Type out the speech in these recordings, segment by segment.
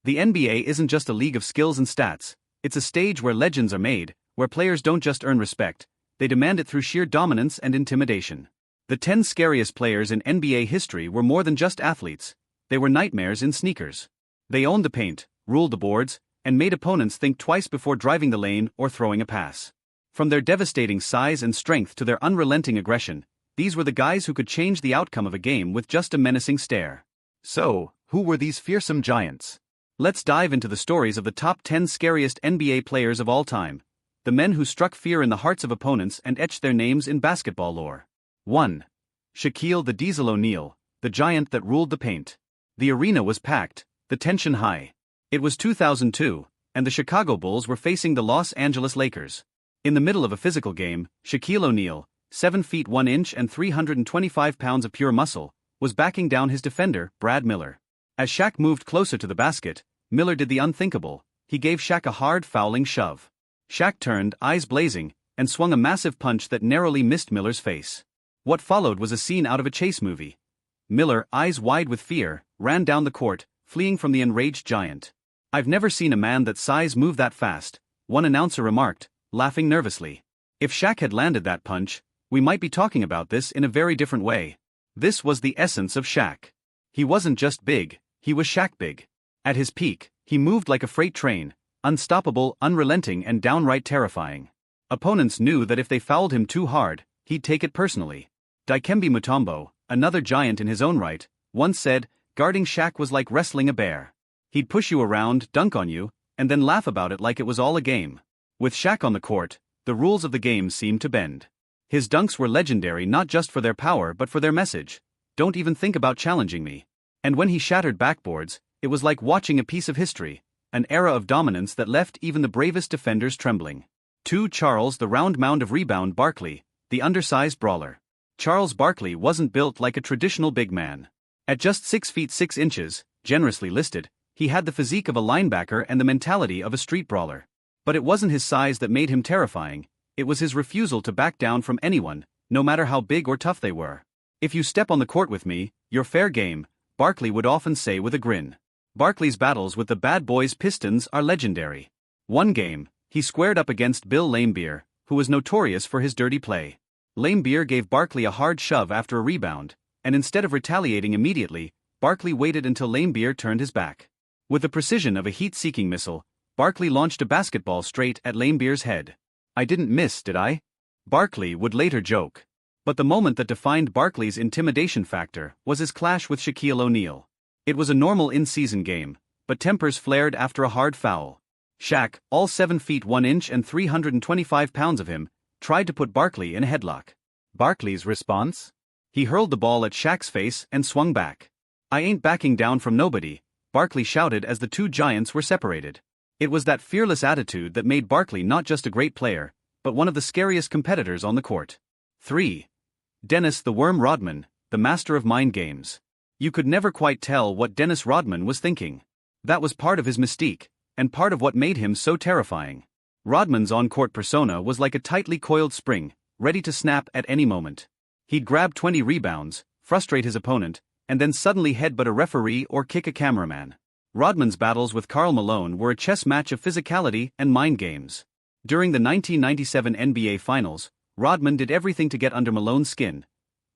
The NBA isn't just a league of skills and stats, it's a stage where legends are made, where players don't just earn respect, they demand it through sheer dominance and intimidation. The 10 scariest players in NBA history were more than just athletes, they were nightmares in sneakers. They owned the paint, ruled the boards, and made opponents think twice before driving the lane or throwing a pass. From their devastating size and strength to their unrelenting aggression, these were the guys who could change the outcome of a game with just a menacing stare. So, who were these fearsome giants? Let's dive into the stories of the top 10 scariest NBA players of all time, the men who struck fear in the hearts of opponents and etched their names in basketball lore. 1. Shaquille the Diesel O'Neal, the giant that ruled the paint. The arena was packed, the tension high. It was 2002, and the Chicago Bulls were facing the Los Angeles Lakers. In the middle of a physical game, Shaquille O'Neal, 7 feet 1 inch and 325 pounds of pure muscle, was backing down his defender, Brad Miller. As Shaq moved closer to the basket, Miller did the unthinkable, he gave Shaq a hard fouling shove. Shaq turned, eyes blazing, and swung a massive punch that narrowly missed Miller's face. What followed was a scene out of a chase movie. Miller, eyes wide with fear, ran down the court, fleeing from the enraged giant. "I've never seen a man that size move that fast," one announcer remarked, laughing nervously. If Shaq had landed that punch, we might be talking about this in a very different way. This was the essence of Shaq. He wasn't just big, he was Shaq big. At his peak, he moved like a freight train, unstoppable, unrelenting and downright terrifying. Opponents knew that if they fouled him too hard, he'd take it personally. Dikembe Mutombo, another giant in his own right, once said, guarding Shaq was like wrestling a bear. He'd push you around, dunk on you, and then laugh about it like it was all a game. With Shaq on the court, the rules of the game seemed to bend. His dunks were legendary not just for their power but for their message. Don't even think about challenging me. And when he shattered backboards, it was like watching a piece of history, an era of dominance that left even the bravest defenders trembling. 2. Charles the Round Mound of Rebound Barkley, the undersized brawler. Charles Barkley wasn't built like a traditional big man. At just 6 feet 6 inches, generously listed, he had the physique of a linebacker and the mentality of a street brawler. But it wasn't his size that made him terrifying, it was his refusal to back down from anyone, no matter how big or tough they were. "If you step on the court with me, you're fair game," Barkley would often say with a grin. Barkley's battles with the Bad Boys Pistons are legendary. One game, he squared up against Bill Laimbeer, who was notorious for his dirty play. Laimbeer gave Barkley a hard shove after a rebound, and instead of retaliating immediately, Barkley waited until Laimbeer turned his back. With the precision of a heat-seeking missile, Barkley launched a basketball straight at Laimbeer's head. "I didn't miss, did I?" Barkley would later joke. But the moment that defined Barkley's intimidation factor was his clash with Shaquille O'Neal. It was a normal in-season game, but tempers flared after a hard foul. Shaq, all 7 feet 1 inch and 325 pounds of him, tried to put Barkley in a headlock. Barkley's response? He hurled the ball at Shaq's face and swung back. "I ain't backing down from nobody," Barkley shouted as the two giants were separated. It was that fearless attitude that made Barkley not just a great player, but one of the scariest competitors on the court. 3. Dennis the Worm Rodman, the master of mind games. You could never quite tell what Dennis Rodman was thinking. That was part of his mystique, and part of what made him so terrifying. Rodman's on-court persona was like a tightly coiled spring, ready to snap at any moment. He'd grab 20 rebounds, frustrate his opponent, and then suddenly headbutt a referee or kick a cameraman. Rodman's battles with Karl Malone were a chess match of physicality and mind games. During the 1997 NBA Finals, Rodman did everything to get under Malone's skin,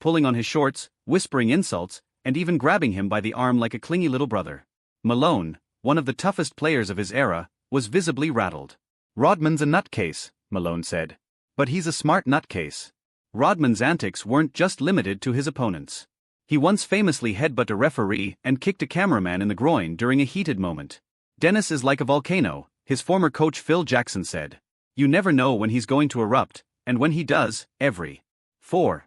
pulling on his shorts, whispering insults, and even grabbing him by the arm like a clingy little brother. Malone, one of the toughest players of his era, was visibly rattled. "Rodman's a nutcase," Malone said. "But he's a smart nutcase." Rodman's antics weren't just limited to his opponents. He once famously headbutted a referee and kicked a cameraman in the groin during a heated moment. "Dennis is like a volcano," his former coach Phil Jackson said. "You never know when he's going to erupt, and when he does, every." 4.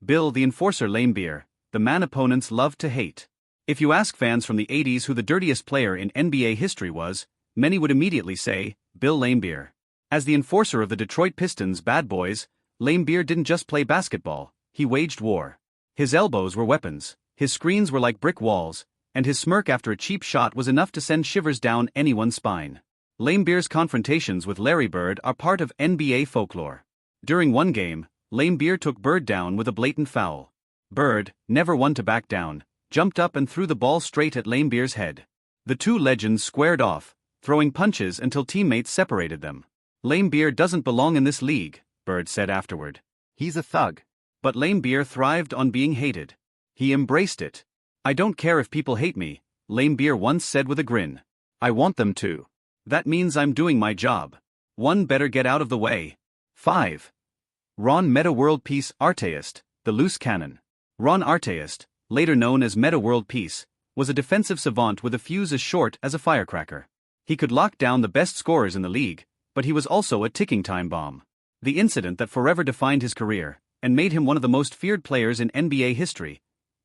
Bill the Enforcer Laimbeer, the man opponents loved to hate. If you ask fans from the 80s who the dirtiest player in NBA history was, many would immediately say, Bill Laimbeer. As the enforcer of the Detroit Pistons' Bad Boys, Laimbeer didn't just play basketball, he waged war. His elbows were weapons, his screens were like brick walls, and his smirk after a cheap shot was enough to send shivers down anyone's spine. Laimbeer's confrontations with Larry Bird are part of NBA folklore. During one game, Laimbeer took Bird down with a blatant foul. Bird, never one to back down, jumped up and threw the ball straight at Laimbeer's head. The two legends squared off, throwing punches until teammates separated them. Lame Beer doesn't belong in this league, Bird said afterward. He's a thug. But Lame Beer thrived on being hated. He embraced it. I don't care if people hate me, Lame Beer once said with a grin. I want them to. That means I'm doing my job. One better get out of the way. 5. Ron Meta World Peace Artist, the loose cannon. Ron Artist, later known as Meta World Peace, was a defensive savant with a fuse as short as a firecracker. He could lock down the best scorers in the league, but he was also a ticking time bomb. The incident that forever defined his career, and made him one of the most feared players in NBA history,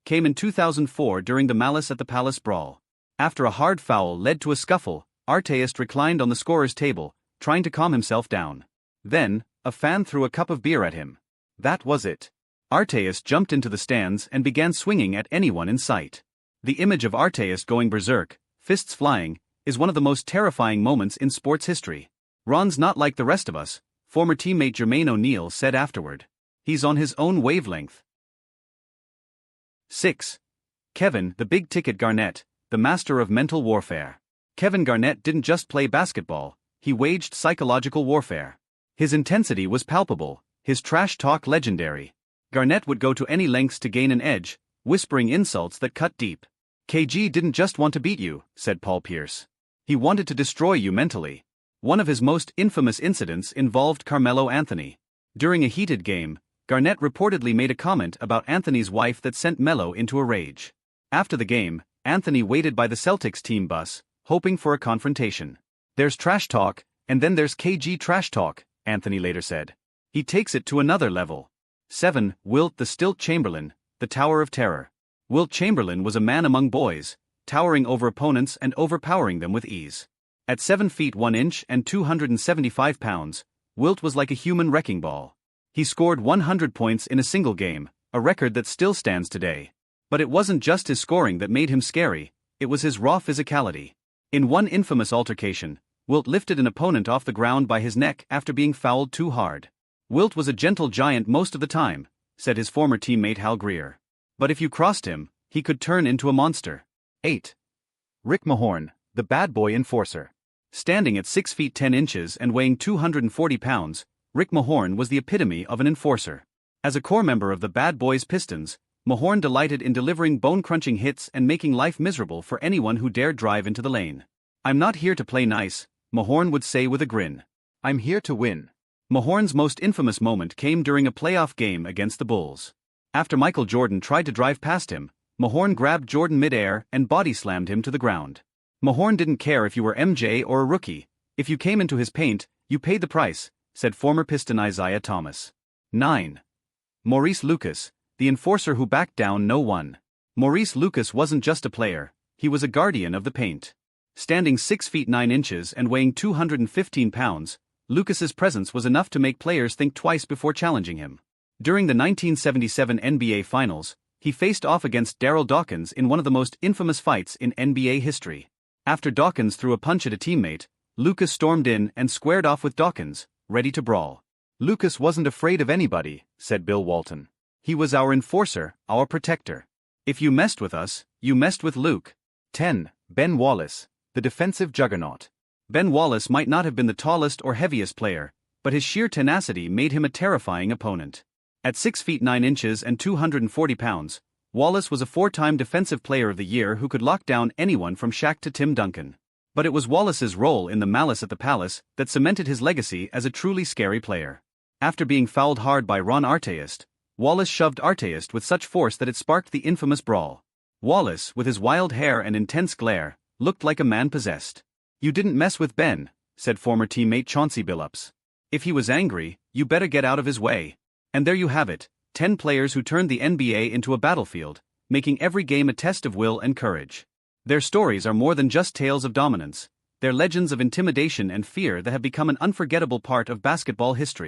came in 2004 during the Malice at the Palace brawl. After a hard foul led to a scuffle, Artist reclined on the scorer's table, trying to calm himself down. Then, a fan threw a cup of beer at him. That was it. Artist jumped into the stands and began swinging at anyone in sight. The image of Artist going berserk, fists flying, is one of the most terrifying moments in sports history. Ron's not like the rest of us, former teammate Jermaine O'Neal said afterward. He's on his own wavelength. 6. Kevin the Big Ticket Garnett, the master of mental warfare. Kevin Garnett didn't just play basketball, he waged psychological warfare. His intensity was palpable, his trash talk legendary. Garnett would go to any lengths to gain an edge, whispering insults that cut deep. KG didn't just want to beat you, said Paul Pierce. He wanted to destroy you mentally. One of his most infamous incidents involved Carmelo Anthony. During a heated game, Garnett reportedly made a comment about Anthony's wife that sent Melo into a rage. After the game, Anthony waited by the Celtics team bus, hoping for a confrontation. There's trash talk, and then there's KG trash talk, Anthony later said. He takes it to another level. 7. Wilt the Stilt Chamberlain, the Tower of Terror. Wilt Chamberlain was a man among boys, towering over opponents and overpowering them with ease. At 7 feet 1 inch and 275 pounds, Wilt was like a human wrecking ball. He scored 100 points in a single game, a record that still stands today. But it wasn't just his scoring that made him scary, it was his raw physicality. In one infamous altercation, Wilt lifted an opponent off the ground by his neck after being fouled too hard. Wilt was a gentle giant most of the time, said his former teammate Hal Greer. But if you crossed him, he could turn into a monster. 8. Rick Mahorn, the bad boy enforcer. Standing at 6 feet 10 inches and weighing 240 pounds, Rick Mahorn was the epitome of an enforcer. As a core member of the Bad Boys Pistons, Mahorn delighted in delivering bone-crunching hits and making life miserable for anyone who dared drive into the lane. I'm not here to play nice, Mahorn would say with a grin. I'm here to win. Mahorn's most infamous moment came during a playoff game against the Bulls. After Michael Jordan tried to drive past him, Mahorn grabbed Jordan mid-air and body-slammed him to the ground. Mahorn didn't care if you were MJ or a rookie. If you came into his paint, you paid the price, said former Piston Isaiah Thomas. 9. Maurice Lucas, the enforcer who backed down no one. Maurice Lucas wasn't just a player, he was a guardian of the paint. Standing 6 feet 9 inches and weighing 215 pounds, Lucas's presence was enough to make players think twice before challenging him. During the 1977 NBA Finals, he faced off against Darryl Dawkins in one of the most infamous fights in NBA history. After Dawkins threw a punch at a teammate, Lucas stormed in and squared off with Dawkins, ready to brawl. Lucas wasn't afraid of anybody, said Bill Walton. He was our enforcer, our protector. If you messed with us, you messed with Luke. 10. Ben Wallace, the defensive juggernaut. Ben Wallace might not have been the tallest or heaviest player, but his sheer tenacity made him a terrifying opponent. At 6 feet 9 inches and 240 pounds, Wallace was a 4-time Defensive Player of the Year who could lock down anyone from Shaq to Tim Duncan. But it was Wallace's role in the Malice at the Palace that cemented his legacy as a truly scary player. After being fouled hard by Ron Artest, Wallace shoved Artest with such force that it sparked the infamous brawl. Wallace, with his wild hair and intense glare, looked like a man possessed. You didn't mess with Ben, said former teammate Chauncey Billups. If he was angry, you better get out of his way. And there you have it, 10 players who turned the NBA into a battlefield, making every game a test of will and courage. Their stories are more than just tales of dominance, they're legends of intimidation and fear that have become an unforgettable part of basketball history.